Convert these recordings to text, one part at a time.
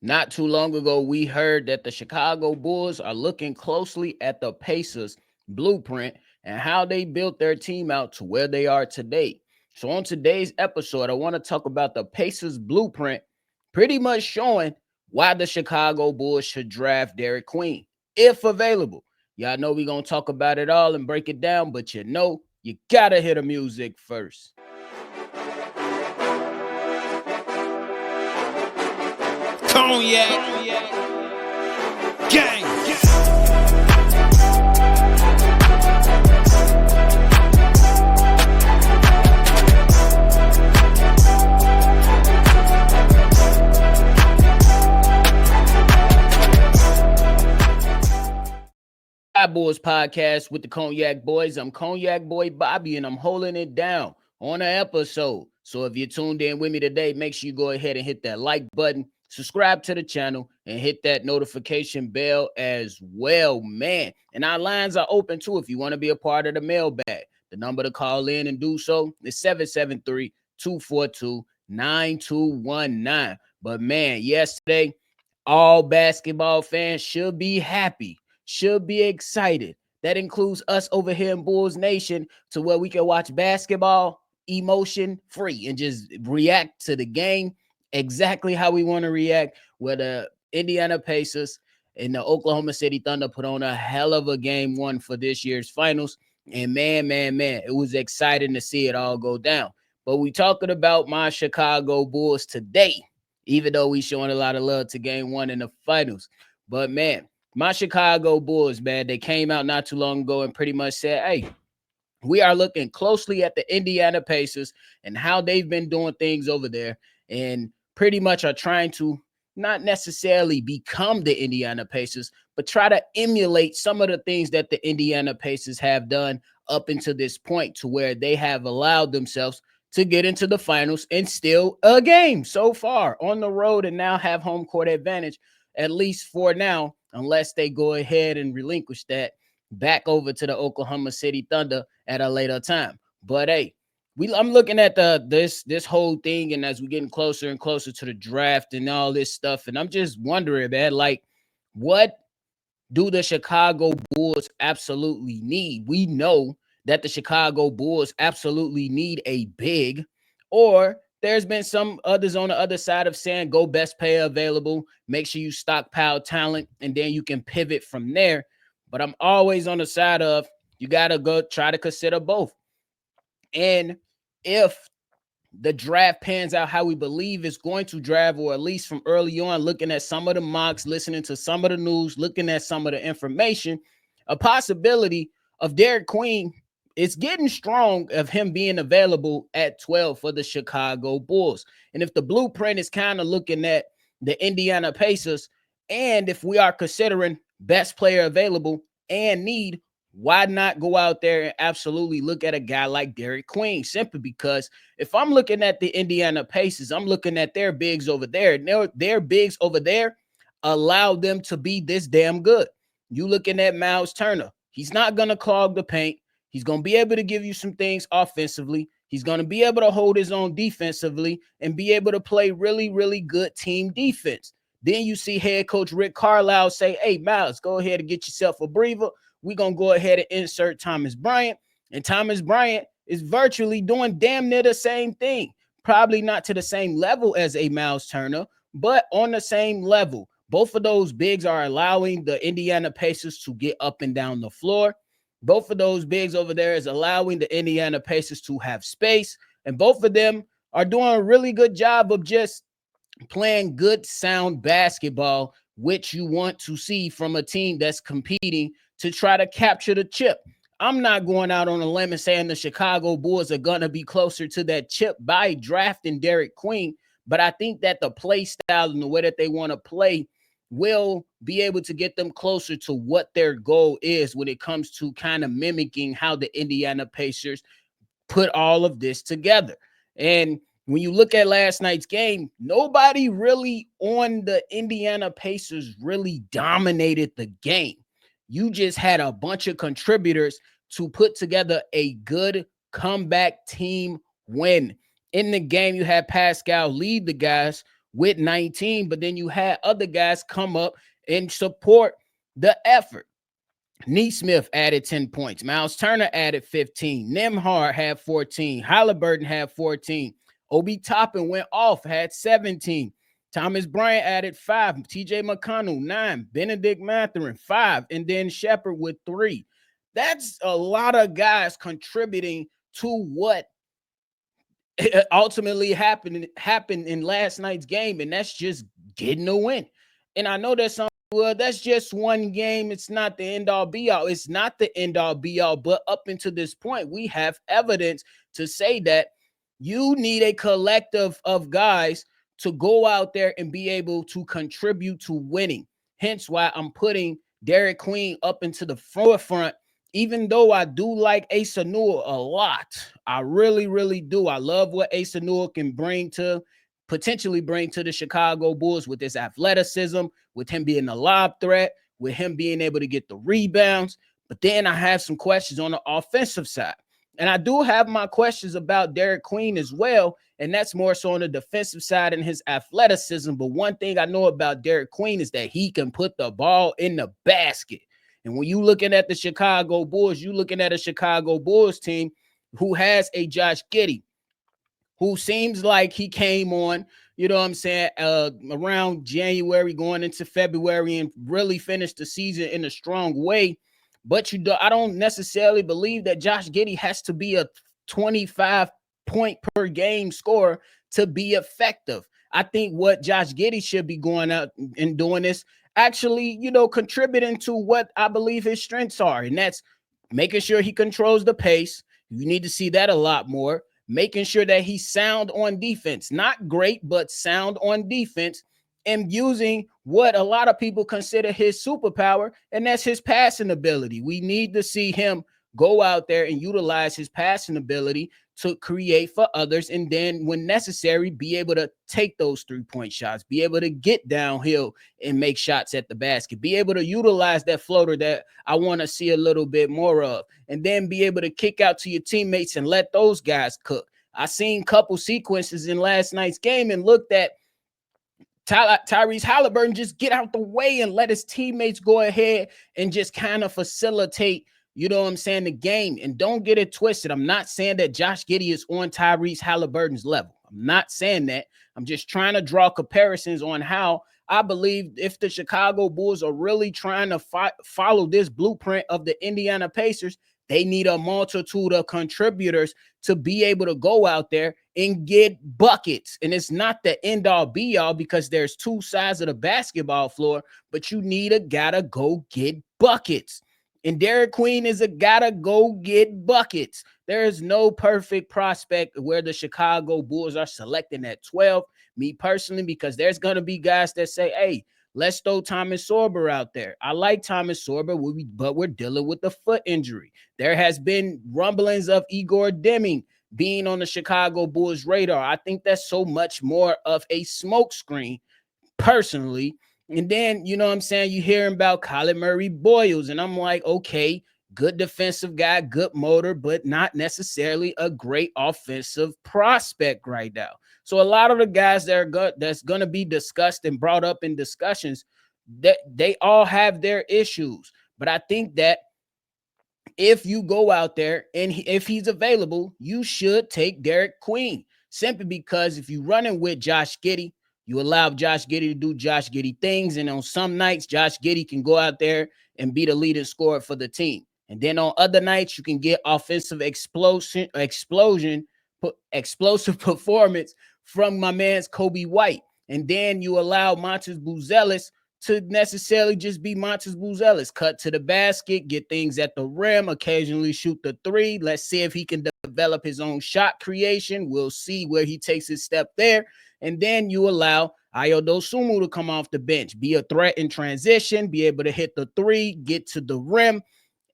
Not too long ago, we heard that the Chicago Bulls are looking closely at the Pacers blueprint and how they built their team out to where they are today. So, on today's episode, I want to talk about the Pacers blueprint, pretty much showing why the Chicago Bulls should draft Derik Queen if available. Y'all know we're going to talk about it all and break it down, but you got to hear the music first. Cognac gang. Boys podcast with the Cognac Boys. I'm Cognac Boy Bobby, and I'm holding it down on an episode. So if you're tuned in with me today, make sure you go ahead and hit that like button, subscribe to the channel, and hit that notification bell as well, man. And our lines are open too if you want to be a part of the mailbag. The number to call in and do so is 773-242-9219. But man, yesterday, all basketball fans should be happy, should be excited. That includes us over here in Bulls Nation, to where we can watch basketball emotion free and just react to the game exactly how we want to react. Where the Indiana Pacers and the Oklahoma City Thunder put on a hell of a game one for this year's finals. And man, it was exciting to see it all go down. But we talking about my Chicago Bulls today, even though we showing a lot of love to game one in the finals. But man, my Chicago Bulls, man, they came out not too long ago and pretty much said, hey, we are looking closely at the Indiana Pacers and how they've been doing things over there, and pretty much are trying to not necessarily become the Indiana Pacers, but try to emulate some of the things that the Indiana Pacers have done up until this point, to where they have allowed themselves to get into the finals and steal a game so far on the road and now have home court advantage, at least for now, unless they go ahead and relinquish that back over to the Oklahoma City Thunder at a later time. But hey, I'm looking at this whole thing, and as we're getting closer and closer to the draft and all this stuff, and I'm just wondering, man, like, what do the Chicago Bulls absolutely need? We know that the Chicago Bulls absolutely need a big, or there's been some others on the other side of saying go best player available, make sure you stockpile talent, and then you can pivot from there. But I'm always on the side of you got to go try to consider both. And if the draft pans out how we believe it's going to draft, or at least from early on, looking at some of the mocks, listening to some of the news, looking at some of the information, a possibility of Derik Queen is getting strong of him being available at 12 for the Chicago Bulls. And if the blueprint is kind of looking at the Indiana Pacers, and if we are considering best player available and need, why not go out there and absolutely look at a guy like Derik Queen? Simply because if I'm looking at the Indiana Pacers, I'm looking at their bigs over there. And their bigs over there allow them to be this damn good. You looking at Miles Turner. He's not going to clog the paint. He's going to be able to give you some things offensively. He's going to be able to hold his own defensively and be able to play really, really good team defense. Then you see head coach Rick Carlisle say, hey, Miles, go ahead and get yourself a breather. We're going to go ahead and insert Thomas Bryant. And Thomas Bryant is virtually doing damn near the same thing. Probably not to the same level as a Miles Turner, but on the same level. Both of those bigs are allowing the Indiana Pacers to get up and down the floor. Both of those bigs over there is allowing the Indiana Pacers to have space. And both of them are doing a really good job of just playing good, sound basketball, which you want to see from a team that's competing to try to capture the chip. I'm not going out on a limb and saying the Chicago Bulls are going to be closer to that chip by drafting Derik Queen, but I think that the play style and the way that they want to play will be able to get them closer to what their goal is when it comes to kind of mimicking how the Indiana Pacers put all of this together. And when you look at last night's game, nobody really on the Indiana Pacers really dominated the game. You just had a bunch of contributors to put together a good comeback team win. In the game, you had Pascal lead the guys with 19, but then you had other guys come up and support the effort. Neesmith added 10 points. Miles Turner added 15. Nimhard had 14. Halliburton had 14. Obi Toppin went off, had 17. Thomas Bryant added 5. TJ McConnell, 9. Benedict Mathurin, 5. And then Shepard with 3. That's a lot of guys contributing to what ultimately happened in last night's game, and that's just getting a win. And I know that some, well, that's just one game. It's not the end all be all. It's not the end all be all. But up until this point, we have evidence to say that you need a collective of guys to go out there and be able to contribute to winning. Hence why I'm putting Derik Queen up into the forefront. Even though I do like Asa Newell a lot, I really, really do. I love what Asa Newell can potentially bring to the Chicago Bulls with his athleticism, with him being a lob threat, with him being able to get the rebounds. But then I have some questions on the offensive side. And I do have my questions about Derik Queen as well, and that's more so on the defensive side and his athleticism. But one thing I know about Derik Queen is that he can put the ball in the basket. And when you're looking at the Chicago Bulls, you're looking at a Chicago Bulls team who has a Josh Giddey, who seems like he came on, you know what I'm saying, around January going into February and really finished the season in a strong way. But I don't necessarily believe that Josh Giddey has to be a 25 point per game scorer to be effective. I think what Josh Giddey should be going out and doing is actually, contributing to what I believe his strengths are. And that's making sure he controls the pace. You need to see that a lot more. Making sure that he's sound on defense, not great, but sound on defense, and using what a lot of people consider his superpower, and that's his passing ability. We need to see him go out there and utilize his passing ability to create for others, and then when necessary, be able to take those 3-point shots, be able to get downhill and make shots at the basket, be able to utilize that floater that I want to see a little bit more of, and then be able to kick out to your teammates and let those guys cook. I seen couple sequences in last night's game and looked at Tyrese Halliburton just get out the way and let his teammates go ahead and just kind of facilitate, you know what I'm saying, the game. And don't get it twisted. I'm not saying that Josh Giddey is on Tyrese Halliburton's level. I'm not saying that. I'm just trying to draw comparisons on how I believe if the Chicago Bulls are really trying to follow this blueprint of the Indiana Pacers, they need a multitude of contributors to be able to go out there and get buckets. And it's not the end all be all because there's two sides of the basketball floor, but you need a gotta go get buckets. And Derik Queen is a gotta go get buckets. There is no perfect prospect where the Chicago Bulls are selecting at 12. Me personally, because there's going to be guys that say, hey, let's throw Thomas Sorber out there. I like Thomas Sorber, but we're dealing with a foot injury. There has been rumblings of Igor Deming being on the Chicago Bulls radar. I think that's so much more of a smokescreen, personally. And then, you know what I'm saying, you hear about Colin Murray Boyles, and I'm like, okay, good defensive guy, good motor, but not necessarily a great offensive prospect right now. So a lot of the guys that's going to be discussed and brought up in discussions, that they all have their issues. But I think that if you go out there and if he's available, you should take Derik Queen, simply because if you're running with Josh Giddey, you allow Josh Giddey to do Josh Giddey things. And on some nights, Josh Giddey can go out there and be the leading scorer for the team. And then on other nights, you can get offensive explosive performance from my man's Kobe White. And then you allow Montes Buzelis to necessarily just be Montes Buzelis. Cut to the basket, get things at the rim, occasionally shoot the three. Let's see if he can develop his own shot creation. We'll see where he takes his step there. And then you allow Ayo Dosunmu to come off the bench, be a threat in transition, be able to hit the three, get to the rim.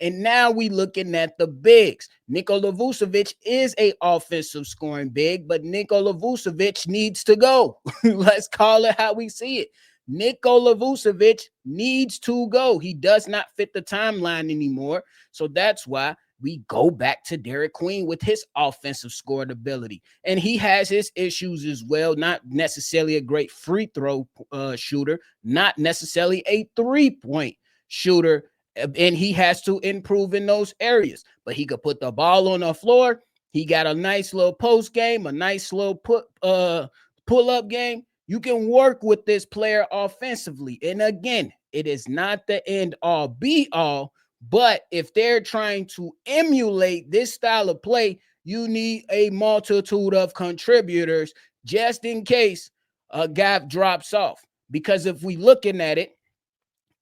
And now we looking at the bigs. Nikola Vucevic is a offensive scoring big, but Nikola Vucevic needs to go. Let's call it how we see it. Nikola Vucevic needs to go. He does not fit the timeline anymore. So that's why we go back to Derik Queen with his offensive scoring ability. And he has his issues as well, not necessarily a great free throw shooter, not necessarily a 3-point shooter. And he has to improve in those areas. But he could put the ball on the floor. He got a nice little post game, a nice little pull up game. You can work with this player offensively. And again, it is not the end all be all, but if they're trying to emulate this style of play, you need a multitude of contributors just in case a guy drops off. Because if we looking at it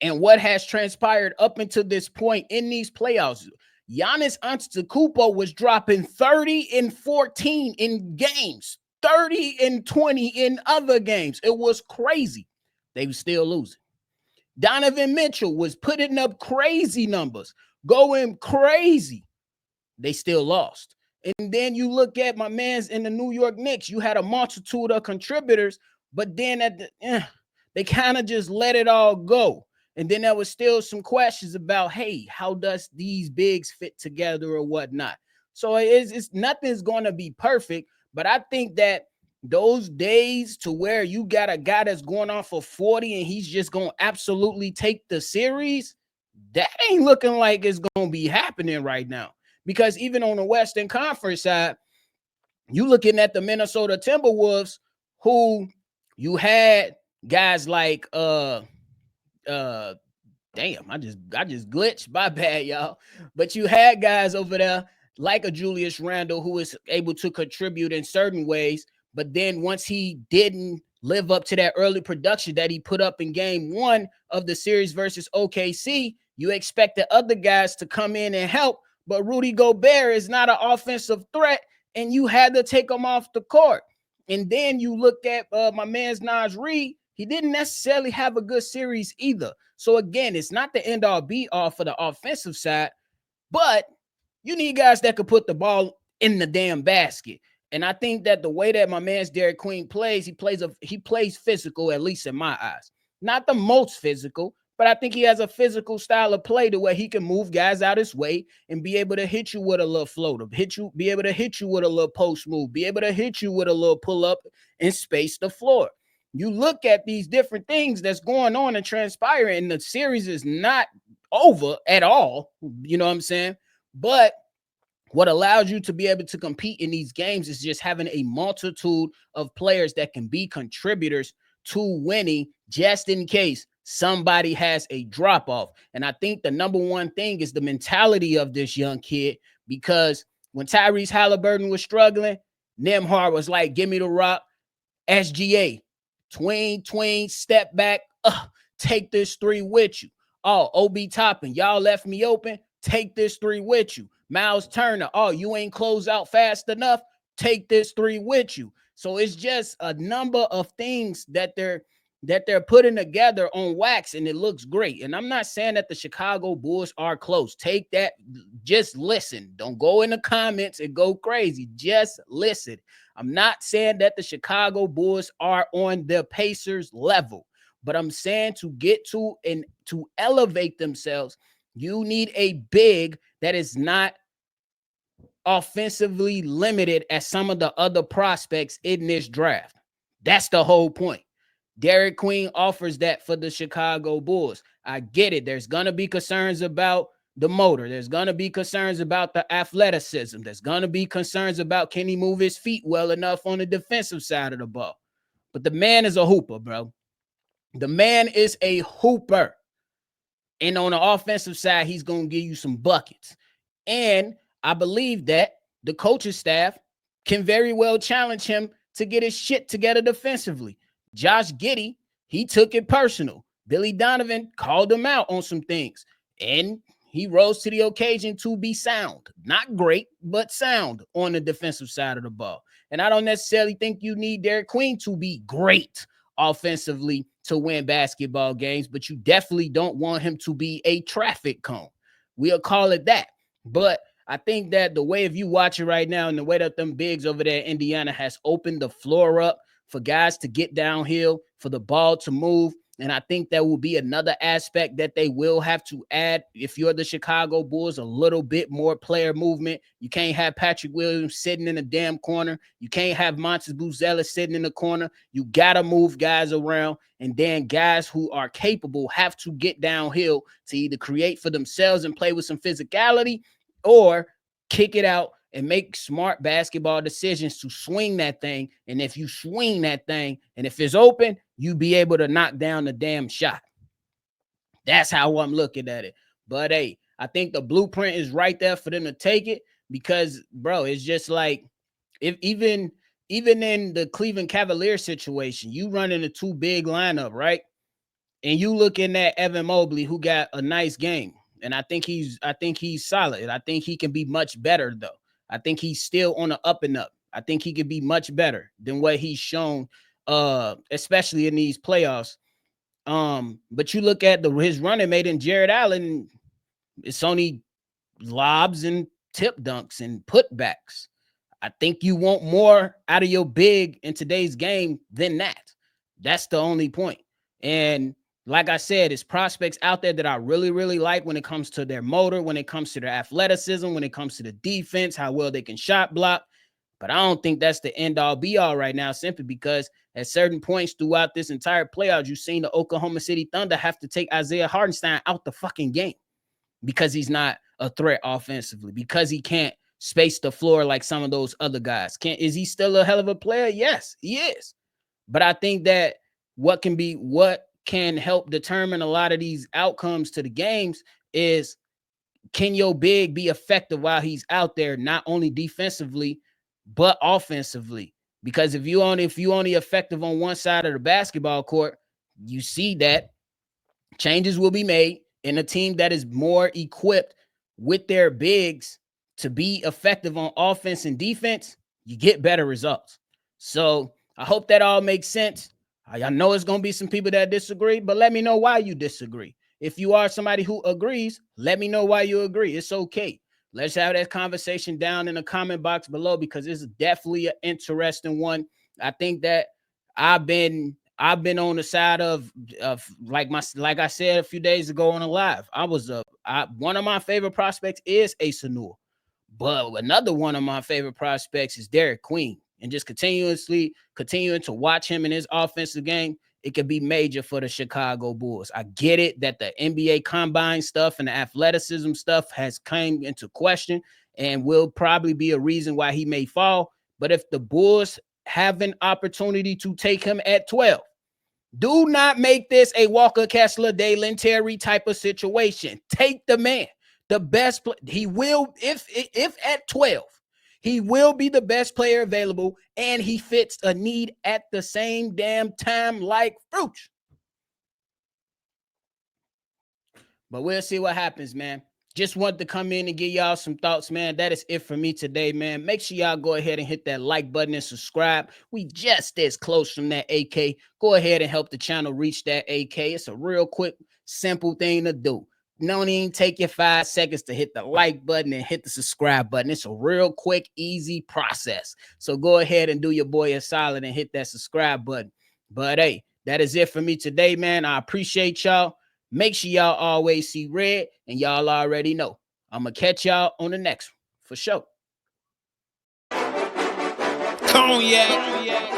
and what has transpired up until this point in these playoffs, Giannis Antetokounmpo was dropping 30 and 14 in games, 30 and 20 in other games. It was crazy. They were still losing. Donovan Mitchell was putting up crazy numbers, going crazy. They still lost. And then you look at my man's in the New York Knicks. You had a multitude of contributors, but then they kind of just let it all go. And then there was still some questions about, hey, how does these bigs fit together or whatnot? So it's nothing's going to be perfect, but I think that those days to where you got a guy that's going on for 40 and he's just going to absolutely take the series, that ain't looking like it's going to be happening right now. Because even on the Western Conference side, you looking at the Minnesota Timberwolves, who you had guys like damn, I just glitched. My bad, y'all. But you had guys over there like a Julius Randle who is able to contribute in certain ways. But then once he didn't live up to that early production that he put up in game one of the series versus OKC, you expect the other guys to come in and help. But Rudy Gobert is not an offensive threat, and you had to take him off the court. And then you look at my man's Naz Reid. He didn't necessarily have a good series either. So again, it's not the end all be all for the offensive side, but you need guys that could put the ball in the damn basket. And I think that the way that my man's Derik Queen plays, he plays physical, at least in my eyes. Not the most physical, but I think he has a physical style of play to where he can move guys out his way and be able to hit you with a little floater, be able to hit you with a little post move, be able to hit you with a little pull up and space the floor. You look at these different things that's going on and transpiring, and the series is not over at all. You know what I'm saying? But what allows you to be able to compete in these games is just having a multitude of players that can be contributors to winning just in case somebody has a drop off. And I think the number one thing is the mentality of this young kid, because when Tyrese Halliburton was struggling, Nembhard was like, give me the rock, SGA, tween, step back, take this three with you. Oh, Obi Toppin, y'all left me open, take this three with you. Miles Turner, oh, you ain't closed out fast enough, take this three with you. So it's just a number of things that they're putting together on wax, and it looks great. And I'm not saying that the Chicago Bulls are close. Take that, just listen. Don't go in the comments and go crazy. Just listen. I'm not saying that the Chicago Bulls are on the Pacers level, but I'm saying to get to and to elevate themselves, you need a big that is not offensively limited as some of the other prospects in this draft. That's the whole point. Derik Queen offers that for the Chicago Bulls. I get it. There's going to be concerns about the motor. There's going to be concerns about the athleticism. There's going to be concerns about can he move his feet well enough on the defensive side of the ball. But the man is a hooper, bro. The man is a hooper. And on the offensive side, he's going to give you some buckets. And I believe that the coaching staff can very well challenge him to get his shit together defensively. Josh Giddey, he took it personal. Billy Donovan called him out on some things, and he rose to the occasion to be sound. Not great, but sound on the defensive side of the ball. And I don't necessarily think you need Derik Queen to be great offensively to win basketball games, but you definitely don't want him to be a traffic cone. We'll call it that. But I think that the way if you watch it right now and the way that them bigs over there in Indiana has opened the floor up for guys to get downhill, for the ball to move, And I think that will be another aspect that they will have to add if you're the Chicago Bulls, a little bit more player movement. You can't have Patrick Williams sitting in the damn corner. You can't have Montes Buzella sitting in the corner. You got to move guys around. And then guys who are capable have to get downhill to either create for themselves and play with some physicality or kick it out and make smart basketball decisions to swing that thing. And if you swing that thing and if it's open, you be able to knock down the damn shot. That's how I'm looking at it. But hey, I think the blueprint is right there for them to take it because, bro, it's just like if even in the Cleveland Cavaliers situation, you running a too big lineup, right? And you looking at Evan Mobley, who got a nice game. And I think he's solid. I think he can be much better, though. I think he's still on the up and up. I think he could be much better than what he's shown, especially in these playoffs. But you look at his running mate in Jared Allen, it's only lobs and tip dunks and putbacks. I think you want more out of your big in today's game than that. That's the only point. And like I said, it's prospects out there that I really, really like when it comes to their motor, when it comes to their athleticism, when it comes to the defense, how well they can shot block. But I don't think that's the end all be all right now, simply because at certain points throughout this entire playoffs, you've seen the Oklahoma City Thunder have to take Isaiah Hartenstein out the fucking game because he's not a threat offensively, because he can't space the floor like some of those other guys. Is he still a hell of a player? Yes, he is. But I think that what can help determine a lot of these outcomes to the games is, can your big be effective while he's out there, not only defensively, but offensively? Because if you only effective on one side of the basketball court, you see that changes will be made in a team that is more equipped with their bigs to be effective on offense and defense. You get better results. So I hope that all makes sense. I know it's going to be some people that disagree, but let me know why you disagree. If you are somebody who agrees, let me know why you agree. It's okay. Let's have that conversation down in the comment box below, because it's definitely an interesting one. I think that I've been on the side of like I said a few days ago on a live. One of my favorite prospects is Asa Newell, but another one of my favorite prospects is Derik Queen. And just continuing to watch him in his offensive game, it could be major for the Chicago Bulls. I get it that the NBA combine stuff and the athleticism stuff has come into question and will probably be a reason why he may fall. But if the Bulls have an opportunity to take him at 12, do not make this a Walker Kessler, Dalen Terry type of situation. Take the man, the best. He will, if at 12, he will be the best player available, and he fits a need at the same damn time like fruit. But we'll see what happens, man. Just wanted to come in and give y'all some thoughts, man. That is it for me today, man. Make sure y'all go ahead and hit that like button and subscribe. We just as close from that AK. Go ahead and help the channel reach that AK. It's a real quick, simple thing to do. Don't even take your 5 seconds to hit the like button and hit the subscribe button. It's a real quick, easy process. So go ahead and do your boy a solid and hit that subscribe button. But hey, that is it for me today, man. I appreciate y'all. Make sure y'all always see red, and y'all already know. I'm going to catch y'all on the next one, for sure. Cognac.